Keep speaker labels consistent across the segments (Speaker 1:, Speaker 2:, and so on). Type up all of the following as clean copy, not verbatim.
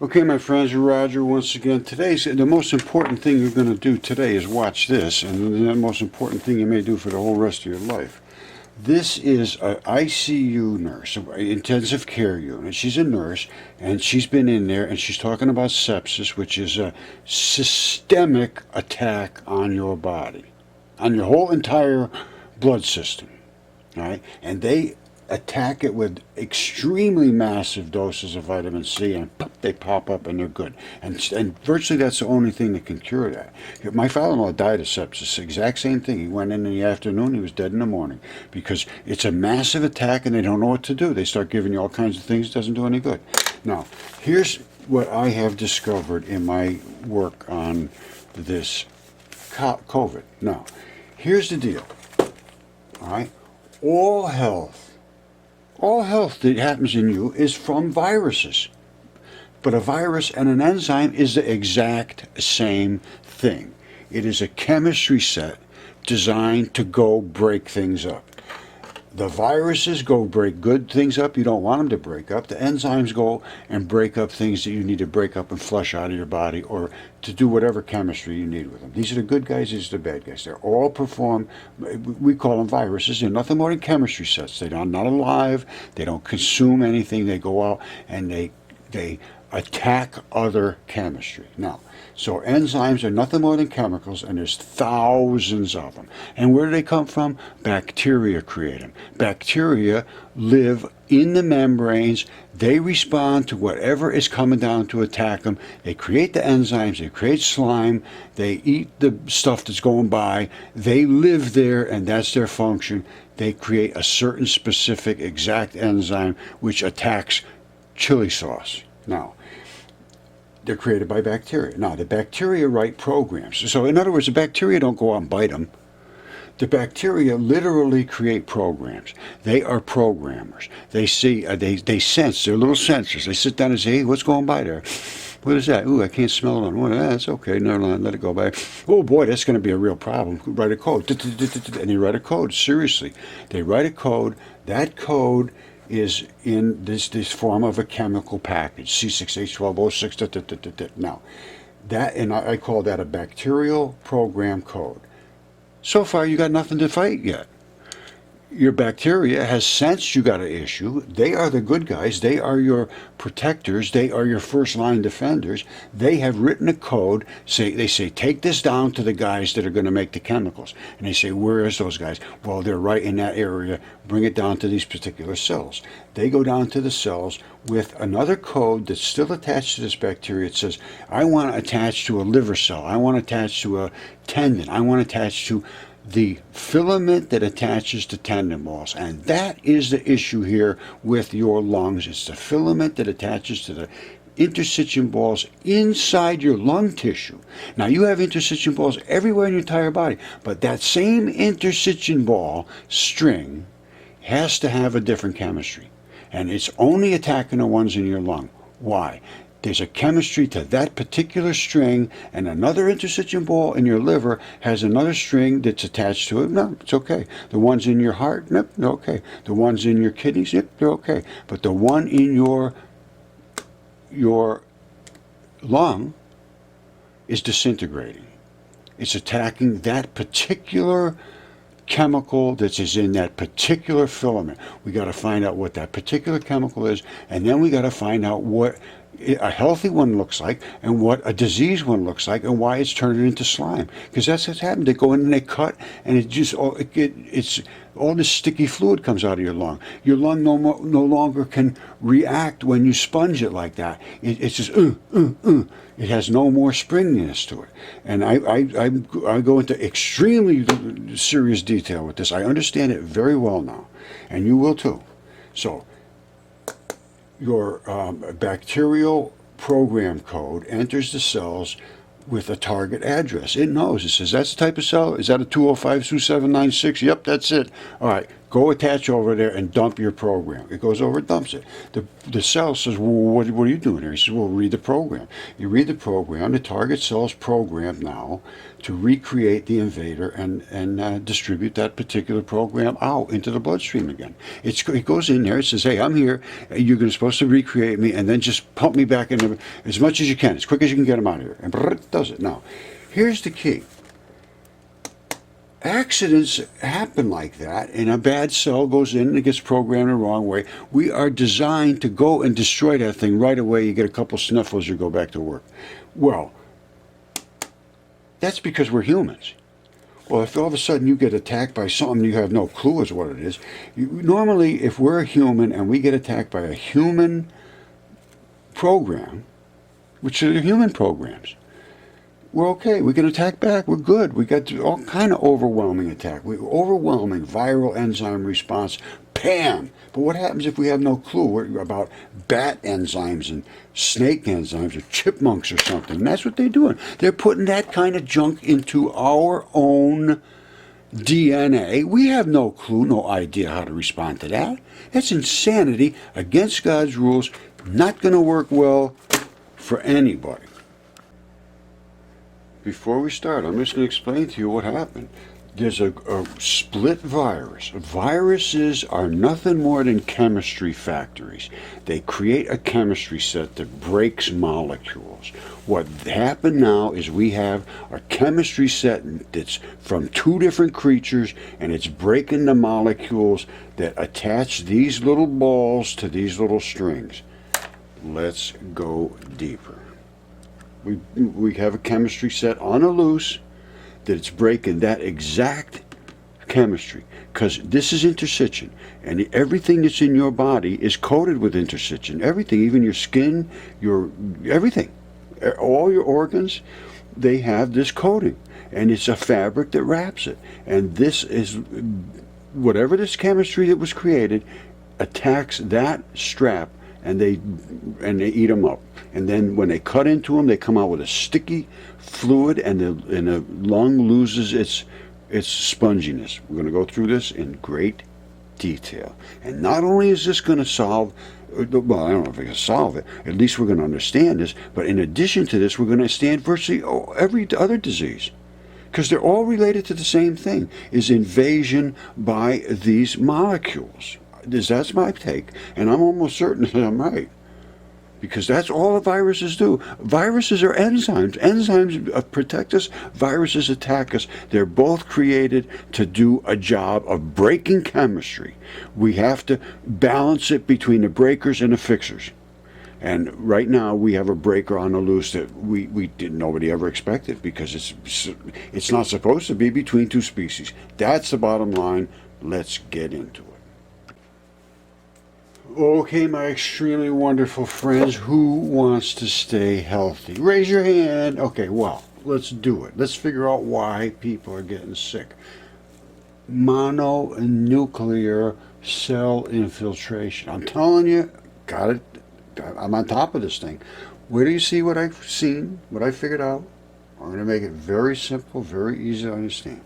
Speaker 1: Okay, my friends, Roger once again. The most important thing you're going to do today is watch this, and the most important thing you may do for the whole rest of your life. This is an ICU nurse, an intensive care unit. She's a nurse, and she's been in there, and she's talking about sepsis, which is a systemic attack on your body, on your whole entire blood system. All right, and they attack it with extremely massive doses of vitamin C, and pop, they pop up and they're good. And virtually that's the only thing that can cure that. My father-in-law died of sepsis, exact same thing. He went in the afternoon, he was dead in the morning, because it's a massive attack and they don't know what to do. They start giving you all kinds of things, it doesn't do any good. Now, here's what I have discovered in my work on this COVID. Now, here's the deal, all right? All health that happens in you is from viruses. But a virus and an enzyme is the exact same thing. It is a chemistry set designed to go break things up. The viruses go break good things up you don't want them to break up. The enzymes go and break up things that you need to break up and flush out of your body, or to do whatever chemistry you need with them. These are the good guys, these are the bad guys. They're all performed, we call them viruses. They're nothing more than chemistry sets. They're not alive, they don't consume anything, they go out and they attack other chemistry. Now, so enzymes are nothing more than chemicals, and there's thousands of them. And where do they come from? Bacteria create them. Bacteria live in the membranes. They respond to whatever is coming down to attack them. They create the enzymes, they create slime, they eat the stuff that's going by, they live there, and that's their function. They create a certain specific exact enzyme which attacks chili sauce. Now, they're created by bacteria. Now, the bacteria write programs. So, in other words, the bacteria don't go out and bite them. The bacteria literally create programs. They are programmers. They see, they sense, they're little sensors. They sit down and say, hey, what's going by there? What is that? Ooh, I can't smell it. Well, that's okay. Never mind. Let it go by. Oh, boy, that's going to be a real problem. Write a code. And they write a code. Seriously. They write a code. That code is in this form of a chemical package, C6H12O6. Now, that, and I call that a bacterial program code. So far, you got nothing to fight yet. Your bacteria has sensed you got an issue. They are the good guys. They are your protectors. They are your first line defenders. They have written a code. They say, take this down to the guys that are going to make the chemicals. And they say, where is those guys? Well, they're right in that area. Bring it down to these particular cells. They go down to the cells with another code that's still attached to this bacteria. It says, I want to attach to a liver cell. I want to attach to a tendon. I want to attach to the filament that attaches to tendon walls. And that is the issue here with your lungs. It's the filament that attaches to the interstitium balls inside your lung tissue. Now, you have interstitium balls everywhere in your entire body, but that same interstitium ball string has to have a different chemistry. And it's only attacking the ones in your lung. Why? There's a chemistry to that particular string, and another interstitium ball in your liver has another string that's attached to it. No, it's okay. The ones in your heart, nope, they're okay. The ones in your kidneys, yep, they're okay. But the one in your lung is disintegrating. It's attacking that particular chemical that is in that particular filament. We got to find out what that particular chemical is, and then we got to find out what a healthy one looks like and what a diseased one looks like and why it's turning into slime. Because that's what's happened. They go in and they cut, and it's all this sticky fluid comes out of your lung. Your lung no longer can react when you sponge it like that. It's just It has no more springiness to it. And I go into extremely serious detail with this. I understand it very well now, and you will too. So, your bacterial program code enters the cells with a target address. It knows. It says, that's the type of cell. Is that a 205-2796? Yep, that's it. All right, Go attach over there and dump your program. It goes over and dumps it. The cell says, well, what are you doing here? He says, well, read the program. You read the program. The target cell is programmed now to recreate the invader and distribute that particular program out into the bloodstream again. It goes in there. It says, hey, I'm here. You're supposed to recreate me and then just pump me back in as much as you can, as quick as you can get them out of here. And it does it. Now, here's the key. Accidents happen like that, and a bad cell goes in and it gets programmed the wrong way. We are designed to go and destroy that thing right away. You get a couple sniffles, you go back to work. Well, that's because we're humans. Well, if all of a sudden you get attacked by something you have no clue as what it is, normally if we're a human and we get attacked by a human program, which are human programs, we're okay. We can attack back. We're good. We got all kind of overwhelming attack. Overwhelming viral enzyme response. Bam! But what happens if we have no clue about bat enzymes and snake enzymes or chipmunks or something? And that's what they're doing. They're putting that kind of junk into our own DNA. We have no clue, no idea how to respond to that. That's insanity, against God's rules, not going to work well for anybody. Before we start, I'm just going to explain to you what happened. There's a split virus. Viruses are nothing more than chemistry factories. They create a chemistry set that breaks molecules. What happened now is we have a chemistry set that's from two different creatures, and it's breaking the molecules that attach these little balls to these little strings. Let's go deeper. We have a chemistry set on a loose that it's breaking that exact chemistry, because this is interstitium, and everything that's in your body is coated with interstitium. Everything, even your skin, your everything, all your organs, they have this coating, and it's a fabric that wraps it. And this is whatever this chemistry that was created attacks that strap, and they eat them up. And then when they cut into them, they come out with a sticky fluid, and the lung loses its sponginess. We're going to go through this in great detail. And not only is this going to solve, well, I don't know if we can solve it, at least we're going to understand this, but in addition to this, we're going to understand virtually every other disease. Because they're all related to the same thing, is invasion by these molecules. That's my take, and I'm almost certain that I'm right, because that's all the viruses do. Viruses are enzymes. Enzymes protect us. Viruses attack us. They're both created to do a job of breaking chemistry. We have to balance it between the breakers and the fixers. And right now we have a breaker on the loose that nobody ever expected, because it's not supposed to be between two species. That's the bottom line. Let's get into it. Okay, my extremely wonderful friends, who wants to stay healthy? Raise your hand. Okay, well, let's do it. Let's figure out why people are getting sick. Mononuclear cell infiltration. I'm telling you, got it. I'm on top of this thing. Where do you see what I've seen, what I figured out? I'm going to make it very simple, very easy to understand.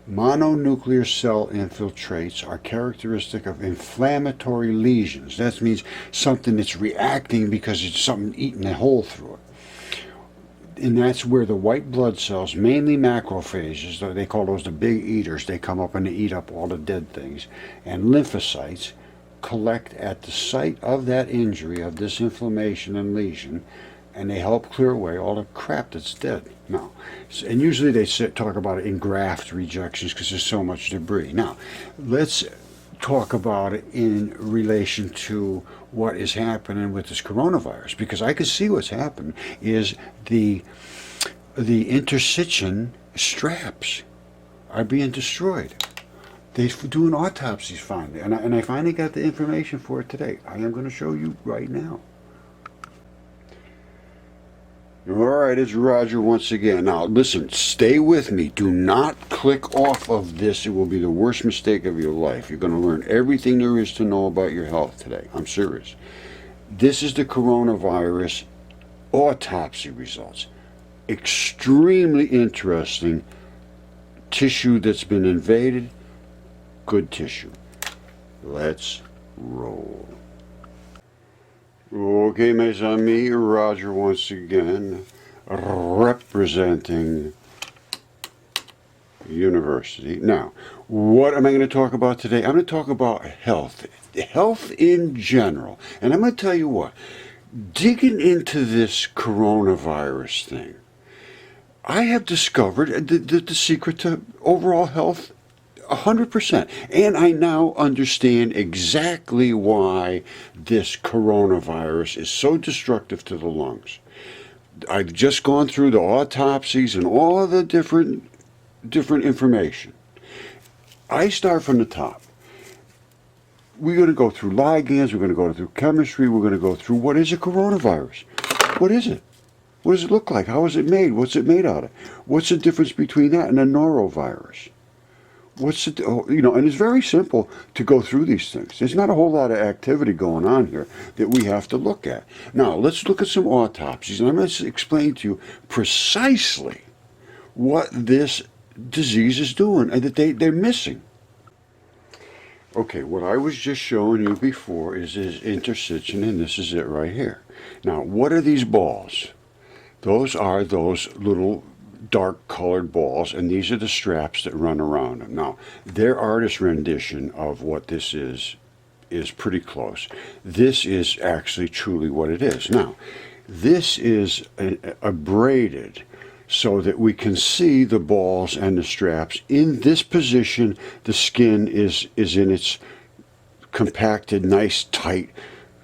Speaker 1: Mononuclear cell infiltrates are characteristic of inflammatory lesions. That means something that's reacting because it's something eating a hole through it. And that's where the white blood cells, mainly macrophages, they call those the big eaters, they come up and they eat up all the dead things, and lymphocytes collect at the site of that injury, of this inflammation and lesion, and they help clear away all the crap that's dead. Now, and usually they talk about it in graft rejections because there's so much debris. Now, let's talk about it in relation to what is happening with this coronavirus, because I can see what's happened is the interstitium straps are being destroyed. They're doing autopsies finally, and I finally got the information for it today. I am going to show you right now. All right, it's Roger once again. Now, listen, stay with me. Do not click off of this. It will be the worst mistake of your life. You're going to learn everything there is to know about your health today. I'm serious. This is the coronavirus autopsy results. Extremely interesting tissue that's been invaded. good tissue. Let's roll. Okay, mes amis, Roger once again, representing University. Now, what am I going to talk about today? I'm going to talk about health in general. And I'm going to tell you what, digging into this coronavirus thing, I have discovered the secret to overall health 100%. And I now understand exactly why this coronavirus is so destructive to the lungs. I've just gone through the autopsies and all of the different information. I start from the top. We're going to go through ligands, we're going to go through chemistry, we're going to go through what is a coronavirus? What is it? What does it look like? How is it made? What's it made out of? What's the difference between that and a norovirus? What's it, and it's very simple to go through these things. There's not a whole lot of activity going on here that we have to look at. Now, let's look at some autopsies, and I'm going to explain to you precisely what this disease is doing and that they're missing. Okay, what I was just showing you before is this interstitium, and this is it right here. Now, what are these balls? Those are those little dark colored balls, and these are the straps that run around them. Now, their artist rendition of what this is pretty close. This is actually truly what it is. Now, this is abraded so that we can see the balls and the straps. In this position, the skin is in its compacted, nice, tight,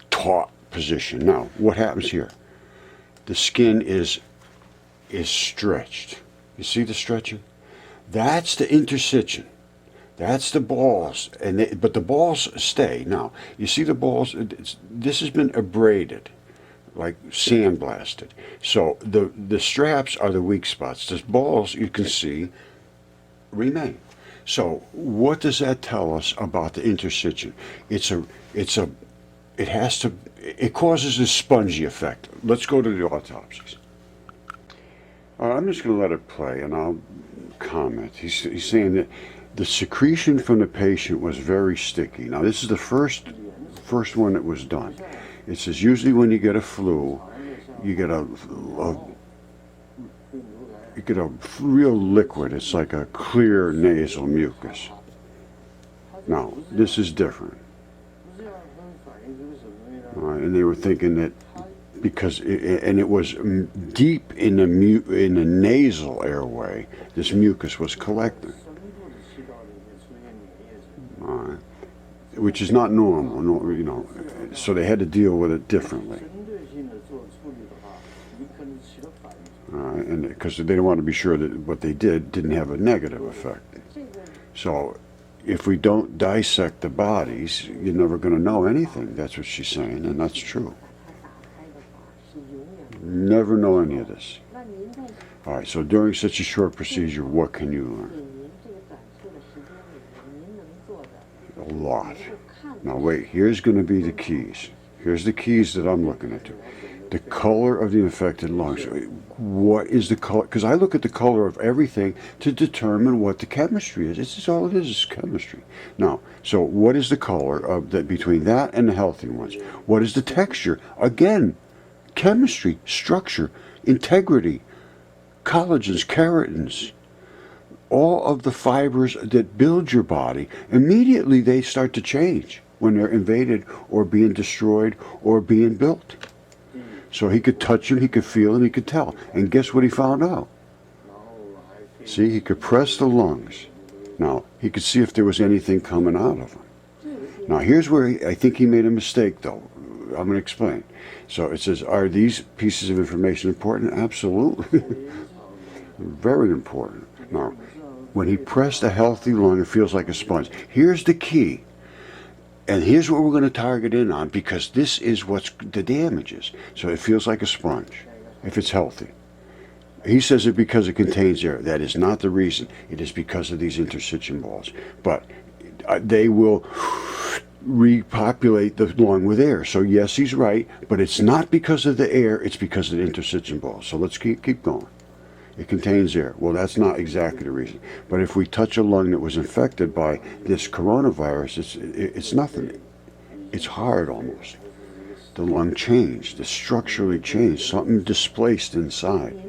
Speaker 1: taut position. Now, what happens here? The skin is stretched. You see the stretching? That's the interstitium. That's the balls, but the balls stay. Now, you see the balls? This has been abraded, like sandblasted. So the straps are the weak spots. The balls, you can see, remain. So what does that tell us about the interstitium? It causes a spongy effect. Let's go to the autopsies. I'm just going to let it play, and I'll comment. He's saying that the secretion from the patient was very sticky. Now, this is the first one that was done. It says usually when you get a flu, you get a real liquid. It's like a clear nasal mucus. Now, this is different. And they were thinking that because it was deep in the nasal airway, this mucus was collecting, which is not normal, so they had to deal with it differently. And because they didn't want to be sure that what they didn't have a negative effect. So if we don't dissect the bodies, you're never going to know anything. That's what she's saying, and that's true. Never know any of this. All right, so during such a short procedure, what can you learn? A lot. Now wait, here's going to be the keys. Here's the keys that I'm looking at. The color of the infected lungs. What is the color? Because I look at the color of everything to determine what the chemistry is. This is all it is chemistry. Now, so what is the color of between that and the healthy ones? What is the texture? Again, chemistry, structure, integrity, collagens, keratins, all of the fibers that build your body, immediately they start to change when they're invaded or being destroyed or being built. So he could touch them, he could feel them, he could tell. And guess what he found out? See, he could press the lungs. Now, he could see if there was anything coming out of them. Now, here's where I think he made a mistake, though. I'm going to explain. So it says, are these pieces of information important? Absolutely. Very important. Now, when he pressed a healthy lung, it feels like a sponge. Here's the key. And here's what we're going to target in on, because this is what the damage is. So it feels like a sponge, if it's healthy. He says it because it contains air. That is not the reason. It is because of these interstitium balls. But they will repopulate the lung with air. So yes, he's right, but it's not because of the air, it's because of the interstitium balls. So let's keep going. It contains air. Well, that's not exactly the reason. But if we touch a lung that was infected by this coronavirus, it's nothing. It's hard almost. The lung changed. It's structurally changed. Something displaced inside.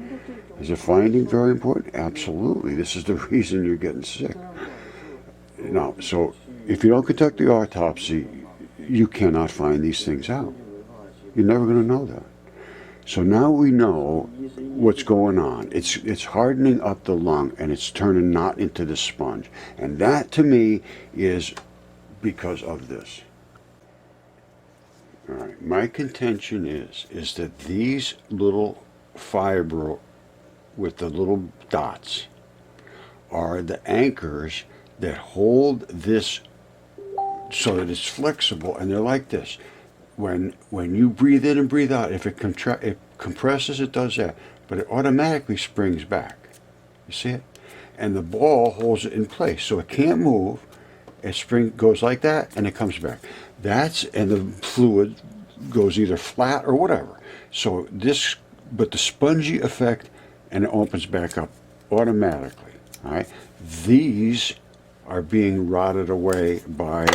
Speaker 1: Is the finding very important? Absolutely. This is the reason you're getting sick. Now, so if you don't conduct the autopsy, you cannot find these things out. You're never going to know that. So now we know what's going on. It's hardening up the lung, and it's turning not into the sponge. And that, to me, is because of this. All right. My contention is that these little fiber with the little dots are the anchors that hold this so that it's flexible, and they're like this. When you breathe in and breathe out, if it compresses, it does that, but it automatically springs back. You see it? And the ball holds it in place, so it can't move. It goes like that, and it comes back. And the fluid goes either flat or whatever. So but the spongy effect, and it opens back up automatically. All right? These are being rotted away by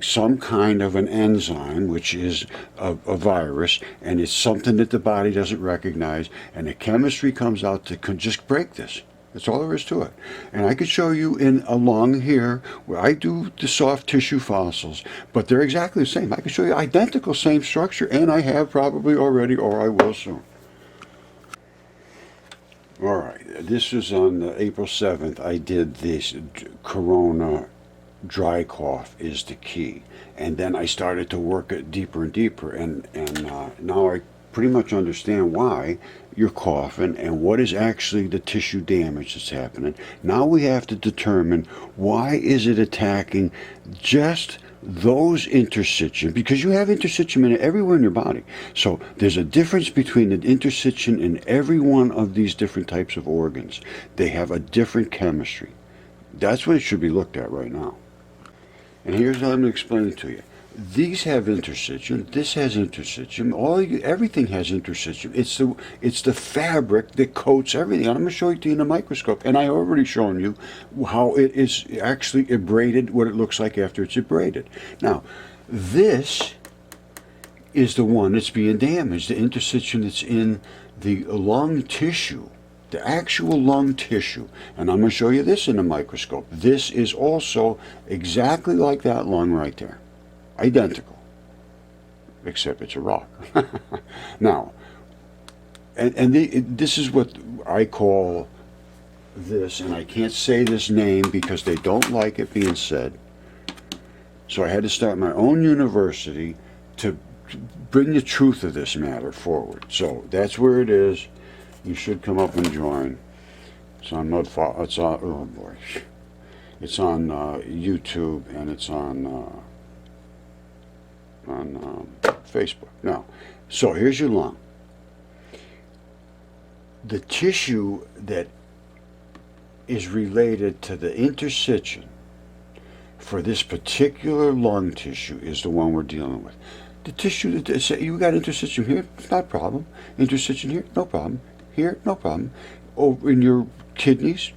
Speaker 1: some kind of an enzyme, which is a virus, and it's something that the body doesn't recognize, and the chemistry comes out to just break this. That's all there is to it. And I could show you in a lung here where I do the soft tissue fossils, but they're exactly the same. I could show you identical same structure, and I have probably already, or I will soon. All right, this was on April 7th. I did this corona dry cough is the key. And then I started to work it deeper and deeper, and now I pretty much understand why you're coughing and what is actually the tissue damage that's happening. Now we have to determine why is it attacking just those interstitium, because you have interstitium in everywhere in your body. So there's a difference between the interstitium in every one of these different types of organs. They have a different chemistry. That's what it should be looked at right now. And here's how I'm going to explain it to you. These have interstitium. This has interstitium. Everything has interstitium. It's the fabric that coats everything. And I'm going to show it to you in a microscope. And I already shown you how it is actually abraded, what it looks like after it's abraded. Now, this is the one that's being damaged. The interstitium that's in the lung tissue. The actual lung tissue. And I'm going to show you this in a microscope. This is also exactly like that lung right there. Identical. Except it's a rock. Now, this is what I call this, and I can't say this name because they don't like it being said. So I had to start my own university to bring the truth of this matter forward. So that's where it is. You should come up and join. It's on oh boy, it's on YouTube, and it's on Facebook. Now, so here's your lung. The tissue that is related to the interstitium for this particular lung tissue is the one we're dealing with. The tissue that you got interstitium here, it's not a problem. Interstitium here, no problem. Here, no problem. Over in your kidneys,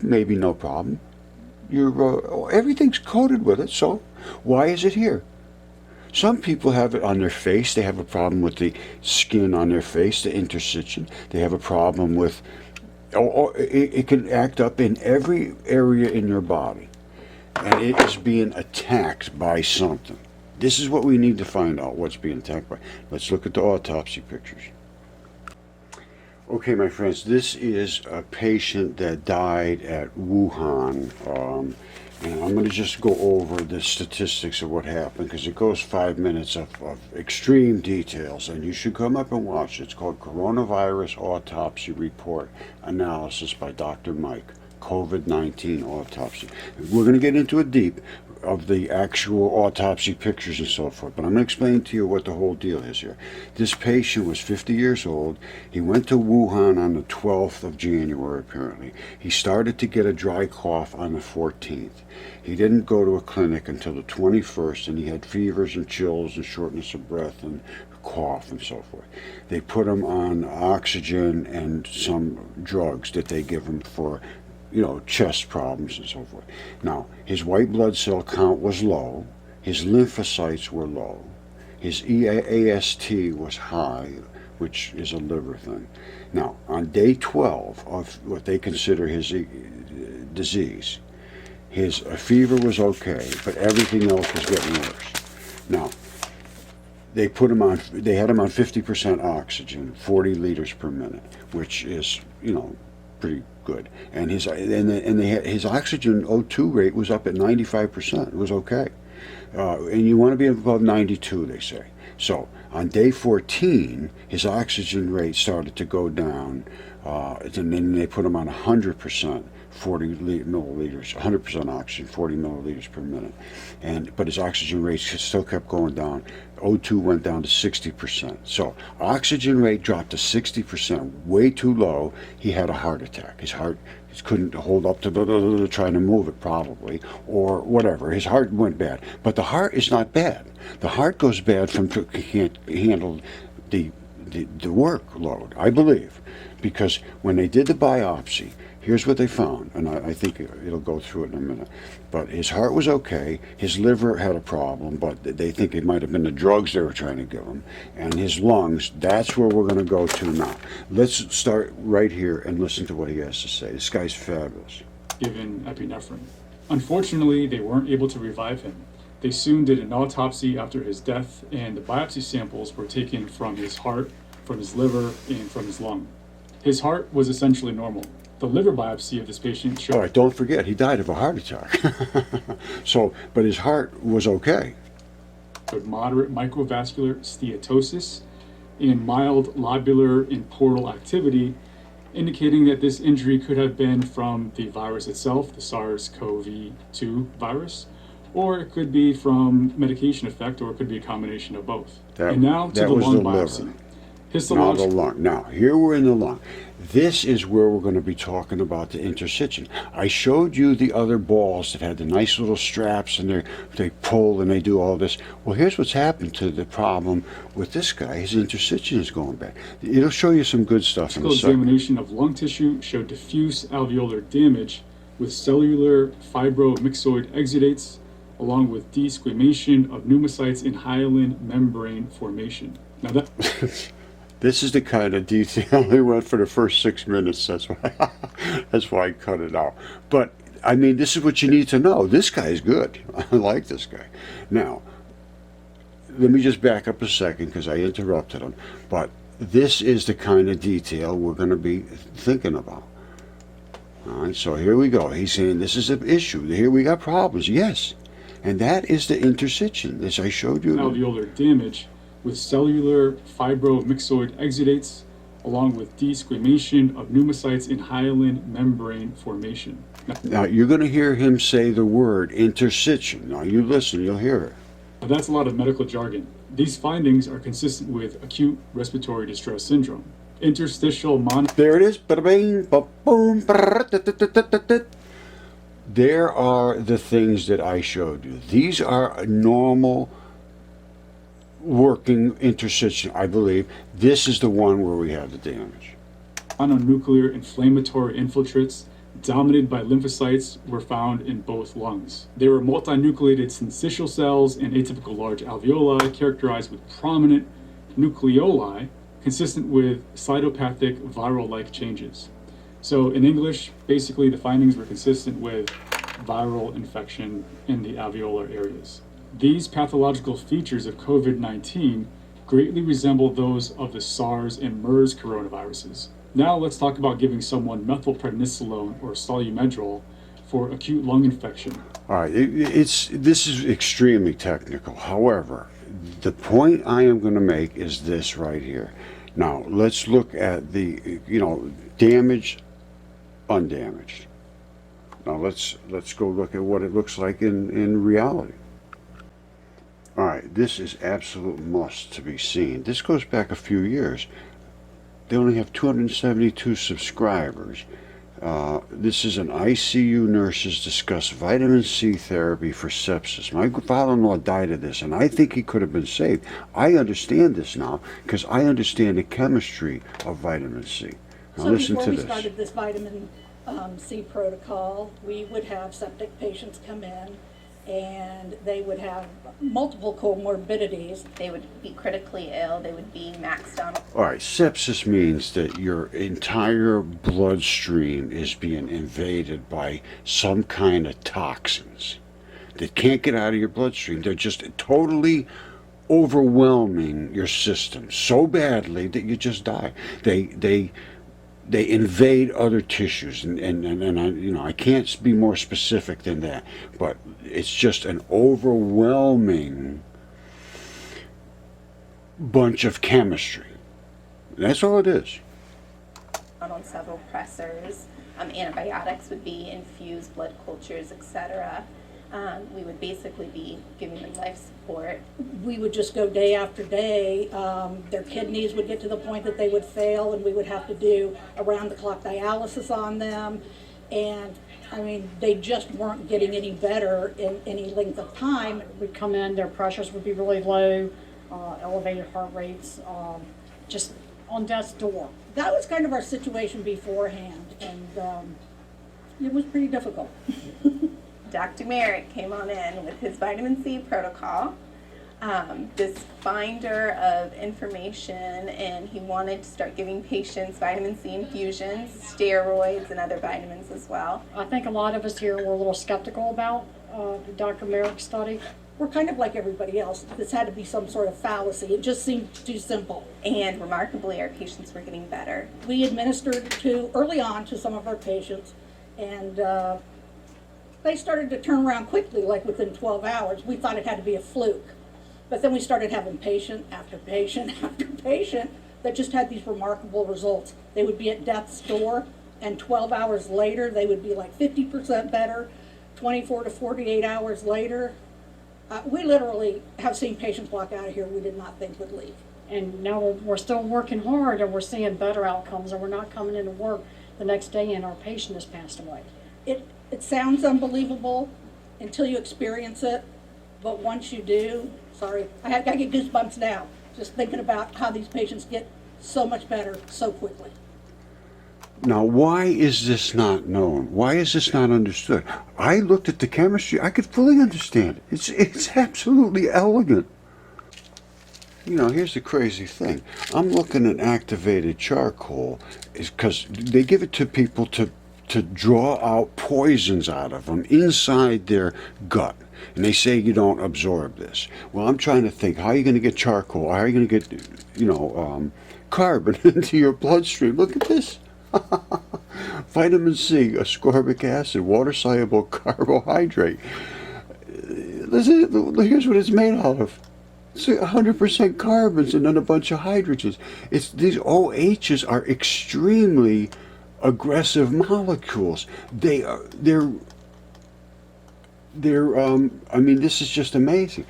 Speaker 1: maybe no problem. Everything's coated with it, so why is it here? Some people have it on their face. They have a problem with the skin on their face, the interstitium. They have a problem with, it can act up in every area in your body. And it is being attacked by something. This is what we need to find out, what's being attacked by. Let's look at the autopsy pictures. Okay, my friends, this is a patient that died at Wuhan, and I'm going to just go over the statistics of what happened, because it goes 5 minutes of extreme details, and you should come up and watch it. It's called Coronavirus Autopsy Report Analysis by Dr. Mike, COVID-19 Autopsy. We're going to get into it deep of the actual autopsy pictures and so forth, but I'm going to explain to you what the whole deal is here. This patient was 50 years old. He went to Wuhan on the 12th of January, apparently. He started to get a dry cough on the 14th. He didn't go to a clinic until the 21st, and he had fevers and chills and shortness of breath and cough and so forth. They put him on oxygen and some drugs that they give him for, chest problems and so forth. Now, his white blood cell count was low, his lymphocytes were low, his AST was high, which is a liver thing. Now, on day 12 of what they consider his disease, his fever was okay, but everything else was getting worse. Now, they had him on 50% oxygen, 40 liters per minute, which is, pretty good. And his oxygen O2 rate was up at 95%. It was okay. And you want to be above 92, they say. So on day 14, his oxygen rate started to go down, and then they put him on 100%, 40 milliliters, 100% oxygen, 40 milliliters per minute. But his oxygen rate still kept going down. O2 went down to 60%. So oxygen rate dropped to 60%, way too low. He had a heart attack. His heart couldn't hold up to trying to move it, probably, or whatever. His heart went bad. But the heart is not bad. The heart goes bad from he can't handle the workload, I believe, because when they did the biopsy, here's what they found, and I think it'll go through it in a minute. But his heart was okay. His liver had a problem, but they think it might have been the drugs they were trying to give him. And his lungs, that's where we're going to go to now. Let's start right here and listen to what he has to say. This guy's fabulous.
Speaker 2: Given epinephrine. Unfortunately, they weren't able to revive him. They soon did an autopsy after his death, and the biopsy samples were taken from his heart, from his liver, and from his lung. His heart was essentially normal. The liver biopsy of this patient showed...
Speaker 1: All right, don't forget, he died of a heart attack. But his heart was okay.
Speaker 2: Moderate microvascular steatosis and mild lobular and portal activity, indicating that this injury could have been from the virus itself, the SARS-CoV-2 virus, or it could be from medication effect, or it could be a combination of both. And now to the lung biopsy.
Speaker 1: Now the lung. Now, here we're in the lung. This is where we're going to be talking about the interstitium. I showed you the other balls that had the nice little straps, and they pull and they do all this. Well, here's what's happened to the problem with this guy. His interstitium is going bad. It'll show you some good stuff in a second.
Speaker 2: Examination of lung tissue showed diffuse alveolar damage with cellular fibromyxoid exudates, along with desquamation of pneumocytes and hyaline membrane formation. Now that...
Speaker 1: This is the kind of detail they went for the first 6 minutes. That's why I cut it out. But, I mean, this is what you need to know. This guy is good. I like this guy. Now, let me just back up a second because I interrupted him. But this is the kind of detail we're going to be thinking about. All right, so here we go. He's saying this is an issue. Here we got problems. Yes. And that is the interstitium, as I showed you.
Speaker 2: Alveolar damage with cellular fibromyxoid exudates, along with desquamation of pneumocytes and hyaline membrane formation.
Speaker 1: Now, you're going to hear him say the word interstitium. Now, you listen, you'll hear it.
Speaker 2: Now, that's a lot of medical jargon. These findings are consistent with acute respiratory distress syndrome. Interstitial
Speaker 1: There it is. Ba-da-bing, ba-boom, ba-da-da-da-da-da-da. There are the things that I showed you. These are normal working interstitium, I believe. This is the one where we have the damage.
Speaker 2: Mononuclear inflammatory infiltrates dominated by lymphocytes were found in both lungs. They were multinucleated syncytial cells and atypical large alveoli characterized with prominent nucleoli consistent with cytopathic viral-like changes. So in English, basically the findings were consistent with viral infection in the alveolar areas. These pathological features of COVID-19 greatly resemble those of the SARS and MERS coronaviruses. Now let's talk about giving someone methylprednisolone or solumedrol for acute lung infection.
Speaker 1: All right, this is extremely technical. However, the point I am going to make is this right here. Now, let's look at the, damaged, undamaged. Now, let's go look at what it looks like in reality. All right, this is absolute must to be seen. This goes back a few years. They only have 272 subscribers. This is an ICU nurses discuss vitamin C therapy for sepsis. My father-in-law died of this, and I think he could have been saved. I understand this now because I understand the chemistry of vitamin C. Now
Speaker 3: So
Speaker 1: listen
Speaker 3: before
Speaker 1: to
Speaker 3: we
Speaker 1: this.
Speaker 3: started this vitamin C protocol, we would have septic patients come in and they would have multiple comorbidities.
Speaker 4: They would be critically ill. They would be maxed out.
Speaker 1: All right, sepsis means that your entire bloodstream is being invaded by some kind of toxins that can't get out of your bloodstream. They're just totally overwhelming your system so badly that you just die. They invade other tissues, and I can't be more specific than that, but it's just an overwhelming bunch of chemistry. That's all it is.
Speaker 4: On several pressors. Antibiotics would be infused, blood cultures, etc. We would basically be giving them life support.
Speaker 3: We would just go day after day. Their kidneys would get to the point that they would fail, and we would have to do around-the-clock dialysis on them. And I mean, they just weren't getting any better in any length of time.
Speaker 5: Would come in, their pressures would be really low, elevated heart rates, just on death's door.
Speaker 3: That was kind of our situation beforehand, and it was pretty difficult.
Speaker 4: Dr. Merrick came on in with his vitamin C protocol, this finder of information, and he wanted to start giving patients vitamin C infusions, steroids, and other vitamins as well.
Speaker 5: I think a lot of us here were a little skeptical about Dr. Merrick's study.
Speaker 3: We're kind of like everybody else. This had to be some sort of fallacy. It just seemed too simple.
Speaker 4: And remarkably, our patients were getting better.
Speaker 3: We administered early on to some of our patients, and they started to turn around quickly, like within 12 hours. We thought it had to be a fluke. But then we started having patient after patient after patient that just had these remarkable results. They would be at death's door, and 12 hours later, they would be like 50% better. 24 to 48 hours later, we literally have seen patients walk out of here we did not think would leave.
Speaker 5: And now we're still working hard, and we're seeing better outcomes, and we're not coming into work the next day and our patient has passed away.
Speaker 3: It sounds unbelievable until you experience it, but once you do, sorry, I get goosebumps now just thinking about how these patients get so much better so quickly.
Speaker 1: Now, why is this not known? Why is this not understood? I looked at the chemistry. I could fully understand it. It's absolutely elegant. You know, here's the crazy thing. I'm looking at activated charcoal because they give it to people to draw out poisons out of them inside their gut. And they say you don't absorb this. Well, I'm trying to think, how are you going to get charcoal? How are you going to get, carbon into your bloodstream? Look at this. Vitamin C, ascorbic acid, water-soluble carbohydrate. Listen, here's what it's made out of. It's 100% carbons and then a bunch of hydrogens. These OHs are extremely aggressive molecules. This is just amazing.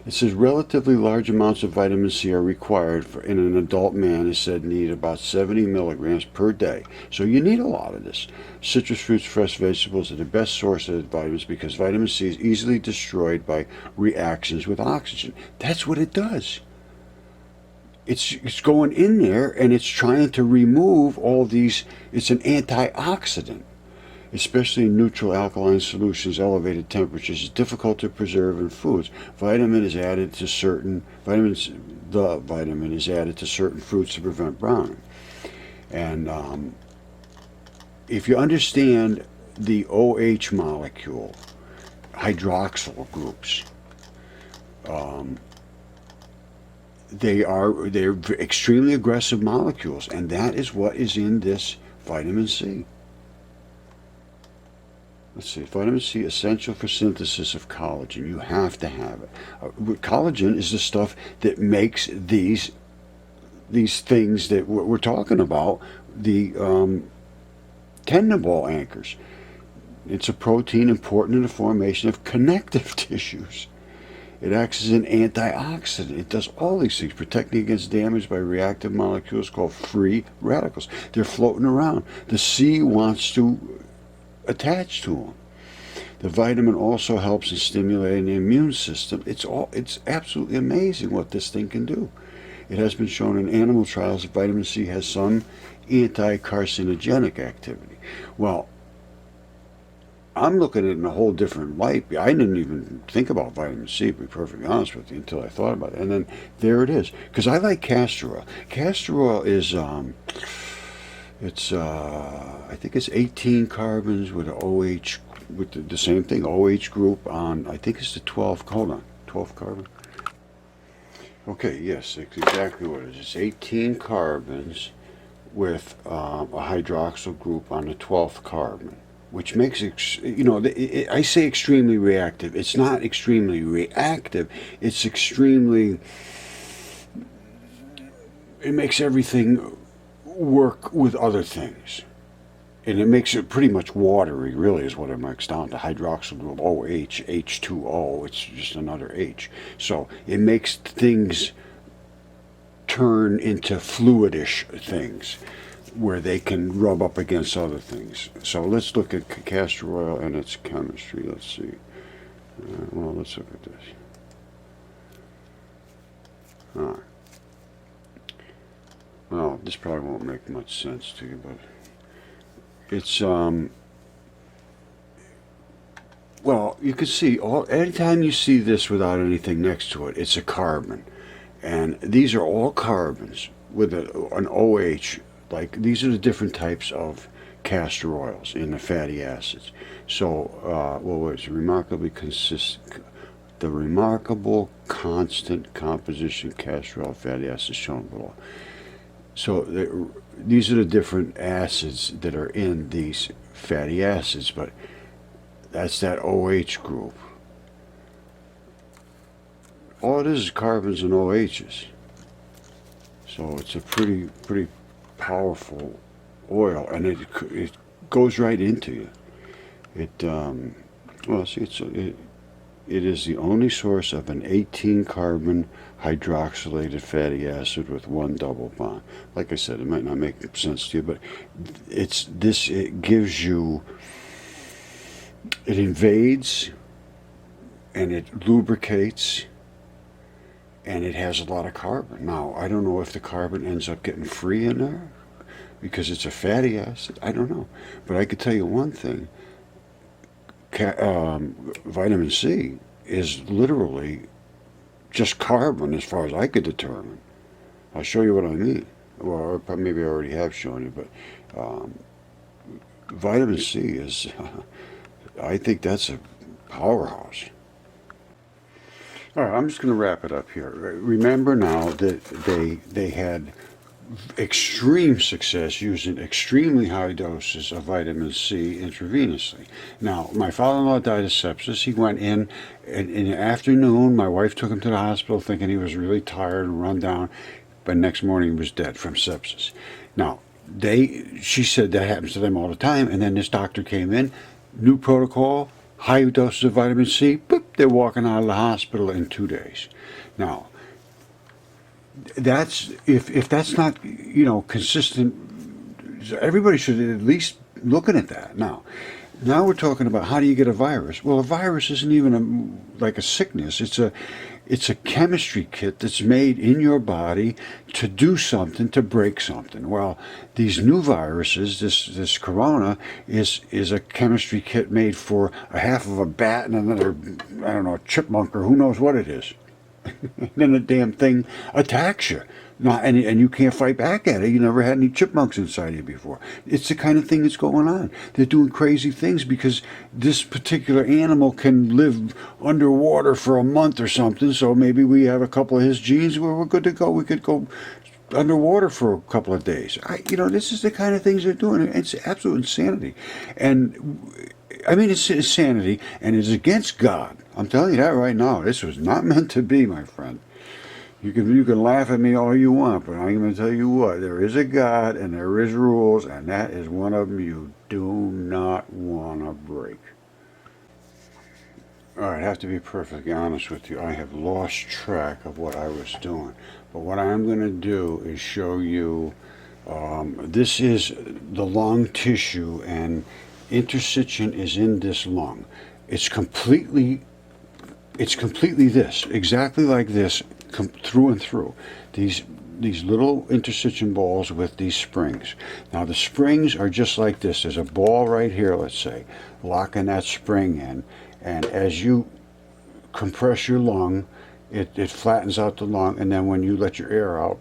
Speaker 1: It says relatively large amounts of vitamin C are required in an adult man is said need about 70 milligrams per day. So you need a lot of this. Citrus fruits, fresh vegetables are the best source of vitamins because vitamin C is easily destroyed by reactions with oxygen. That's what it does. It's going in there and it's trying to remove all these. It's an antioxidant. Especially in neutral alkaline solutions, elevated temperatures is difficult to preserve in foods. The vitamin is added to certain fruits to prevent browning. And if you understand the OH molecule, hydroxyl groups, they're extremely aggressive molecules, and that is what is in this vitamin C. Let's see, vitamin C essential for synthesis of collagen. You have to have it. Collagen is the stuff that makes these things that we're talking about, the tendon ball anchors. It's a protein important in the formation of connective tissues. It acts as an antioxidant. It does all these things, protecting against damage by reactive molecules called free radicals. They're floating around. The C wants to attach to them. The vitamin also helps in stimulating the immune system. It's absolutely amazing what this thing can do. It has been shown in animal trials that vitamin C has some anti-carcinogenic activity. Well, I'm looking at it in a whole different light. I didn't even think about vitamin C, to be perfectly honest with you, until I thought about it. And then there it is. Because I like castor oil. Castor oil is, I think it's 18 carbons with an OH, with the same thing, OH group on, I think it's the 12, hold on, 12 carbon. Okay, yes, it's exactly what it is. It's 18 carbons with a hydroxyl group on the 12th carbon, which makes it, I say extremely reactive. It's not extremely reactive. It's extremely, it makes everything work with other things. And it makes it pretty much watery, really, is what it makes down to. Hydroxyl group, OH, H2O, it's just another H. So it makes things turn into fluidish things where they can rub up against other things. So let's look at castor oil and its chemistry. Let's see. Well, let's look at this. All right. Well, this probably won't make much sense to you, but it's, well, you can see, anytime you see this without anything next to it, it's a carbon. And these are all carbons with an OH. Like, these are the different types of castor oils in the fatty acids. So, it's the remarkable constant composition castor oil fatty acids shown below. So these are the different acids that are in these fatty acids, but that's that OH group. All it is carbons and OHs. So it's a pretty powerful oil, and it goes right into you. It is the only source of an 18 carbon hydroxylated fatty acid with one double bond. Like I said, it might not make sense to you, but it gives you, it invades and it lubricates, and it has a lot of carbon. Now, I don't know if the carbon ends up getting free in there because it's a fatty acid. I don't know. But I could tell you one thing. Vitamin C is literally just carbon as far as I could determine. I'll show you what I mean. Well, maybe I already have shown you, but vitamin C is, I think that's a powerhouse. All right, I'm just going to wrap it up here. Remember now that they had extreme success using extremely high doses of vitamin C intravenously. Now, my father-in-law died of sepsis. He went in the afternoon. My wife took him to the hospital thinking he was really tired and run down, but next morning he was dead from sepsis. Now, she said that happens to them all the time, and then this doctor came in, new protocol, high doses of vitamin C, boop, they're walking out of the hospital in 2 days. Now, that's if that's not consistent, everybody should at least looking at that. Now we're talking about how do you get a virus. Well, a virus isn't even like a sickness. It's a chemistry kit that's made in your body to do something, to break something. Well, these new viruses, this corona is a chemistry kit made for a half of a bat and another, I don't know, a chipmunk or who knows what it is. And then the damn thing attacks you. And you can't fight back at it. You never had any chipmunks inside you before. It's the kind of thing that's going on. They're doing crazy things because this particular animal can live underwater for a month or something. So maybe we have a couple of his genes where we're good to go. We could go underwater for a couple of days. This is the kind of things they're doing. It's absolute insanity. And I mean, it's insanity, and it's against God. I'm telling you that right now. This was not meant to be, my friend. You can laugh at me all you want, but I'm going to tell you what. There is a God, and there is rules, and that is one of them you do not want to break. All right, I have to be perfectly honest with you. I have lost track of what I was doing. But what I'm going to do is show you, this is the lung tissue, and interstitium is in this lung. It's completely this, exactly like this, through and through. These little interstitium balls with these springs. Now the springs are just like this. There's a ball right here, let's say, locking that spring in, and as you compress your lung, it flattens out the lung, and then when you let your air out,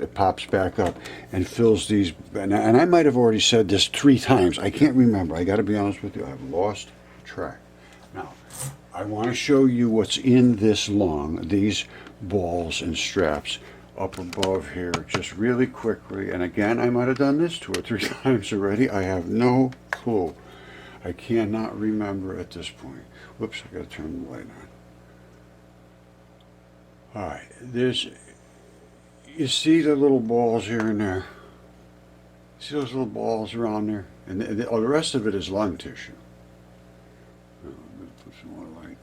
Speaker 1: it pops back up and fills these. And I might have already said this 3 times. I can't remember. I got to be honest with you. I've lost track. Now, I want to show you what's in this lung, these balls and straps up above here, just really quickly. And again, I might have done this 2 or 3 times already. I have no clue. I cannot remember at this point. Whoops, I got to turn the light on. All right, you see the little balls here and there? See those little balls around there? And the rest of it is lung tissue. I'm going to put some more light.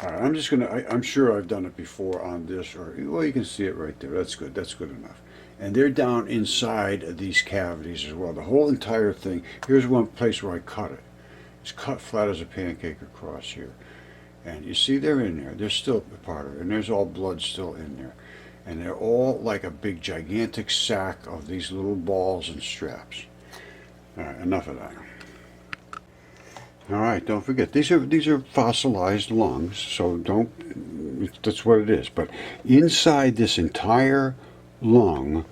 Speaker 1: All right, I'm just going to, I'm sure I've done it before on this, or, well, you can see it right there. That's good. That's good enough. And they're down inside these cavities as well. The whole entire thing. Here's one place where I cut it. It's cut flat as a pancake across here. And you see they're in there. They're still a part of it. And there's all blood still in there. And they're all like a big gigantic sack of these little balls and straps. All right, enough of that. All right, don't forget, these are fossilized lungs, so that's what it is. But inside this entire lung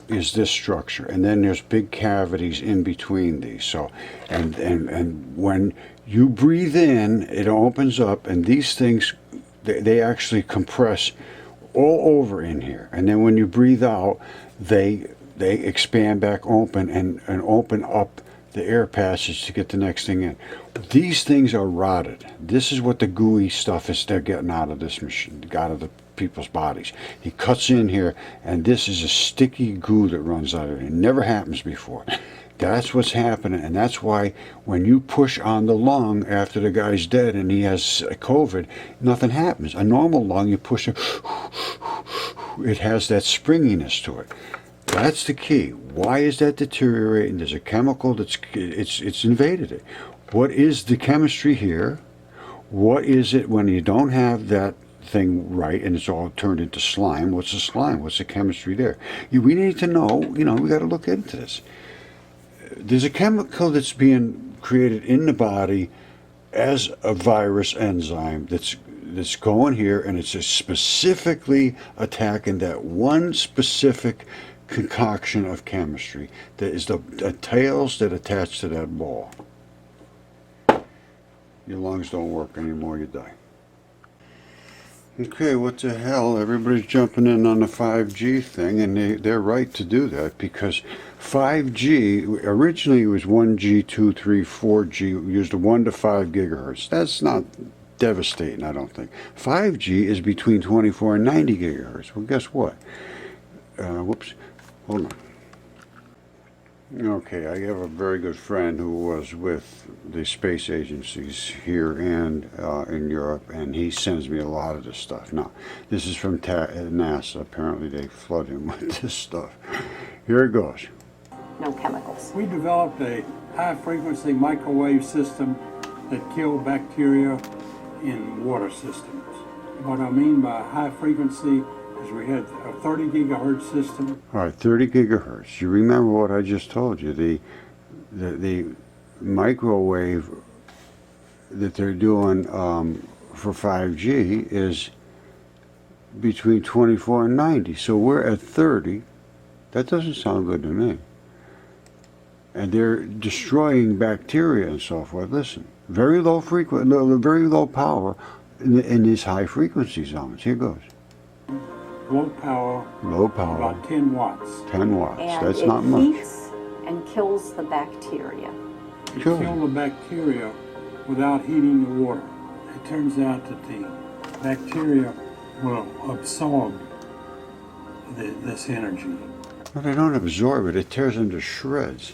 Speaker 1: is this structure, and then there's big cavities in between these. So, and when you breathe in, it opens up, and these things, they actually compress all over in here. And then when you breathe out, they expand back open and open up the air passage to get the next thing in. These things are rotted. This is what the gooey stuff is they're getting out of this machine, out of the people's bodies. He cuts in here, and this is a sticky goo that runs out of it. It never happens before. That's what's happening, and that's why when you push on the lung after the guy's dead and he has COVID, nothing happens. A normal lung, you push it, it has that springiness to it. That's the key. Why is that deteriorating? There's a chemical it's invaded it. What is the chemistry here? What is it when you don't have that thing right and it's all turned into slime? What's the slime? What's the chemistry there? We need to know, we got to look into this. There's a chemical that's being created in the body as a virus enzyme that's going here, and it's just specifically attacking that one specific concoction of chemistry that is the tails that attach to that ball. Your lungs don't work anymore, you die. Okay, what the hell? Everybody's jumping in on the 5G thing, and they're right to do that, because 5G, originally it was 1G, 2, 3, 4G, used 1 to 5 gigahertz. That's not devastating, I don't think. 5G is between 24 and 90 gigahertz. Well, guess what? Whoops. Hold on. Okay, I have a very good friend who was with the space agencies here and in Europe, and he sends me a lot of this stuff. Now, this is from NASA. Apparently they flood him with this stuff. Here it goes.
Speaker 6: No chemicals.
Speaker 7: We developed a high-frequency microwave system that killed bacteria in water systems. What I mean by high frequency is we had a 30 gigahertz system.
Speaker 1: All right, 30 gigahertz. You remember what I just told you. The microwave that they're doing for 5G is between 24 and 90. So we're at 30. That doesn't sound good to me. And they're destroying bacteria and so forth. Listen, very low very low power in these high frequency zones. Here goes.
Speaker 7: Low power.
Speaker 1: Low power.
Speaker 7: About 10 watts.
Speaker 1: 10 watts.
Speaker 6: And
Speaker 1: That's
Speaker 6: it
Speaker 1: not much.
Speaker 6: heats and kills the bacteria.
Speaker 7: You kill the bacteria without heating the water. It turns out that the bacteria will absorb this energy.
Speaker 1: But they don't absorb it. It tears them to shreds.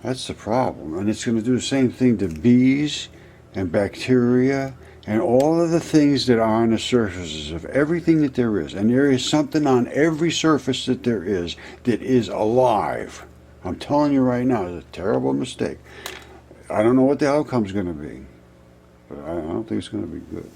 Speaker 1: That's the problem. And it's going to do the same thing to bees and bacteria and all of the things that are on the surfaces of everything that there is. And there is something on every surface that is alive. I'm telling you right now, it's a terrible mistake. I don't know what the outcome's going to be, but I don't think it's going to be good.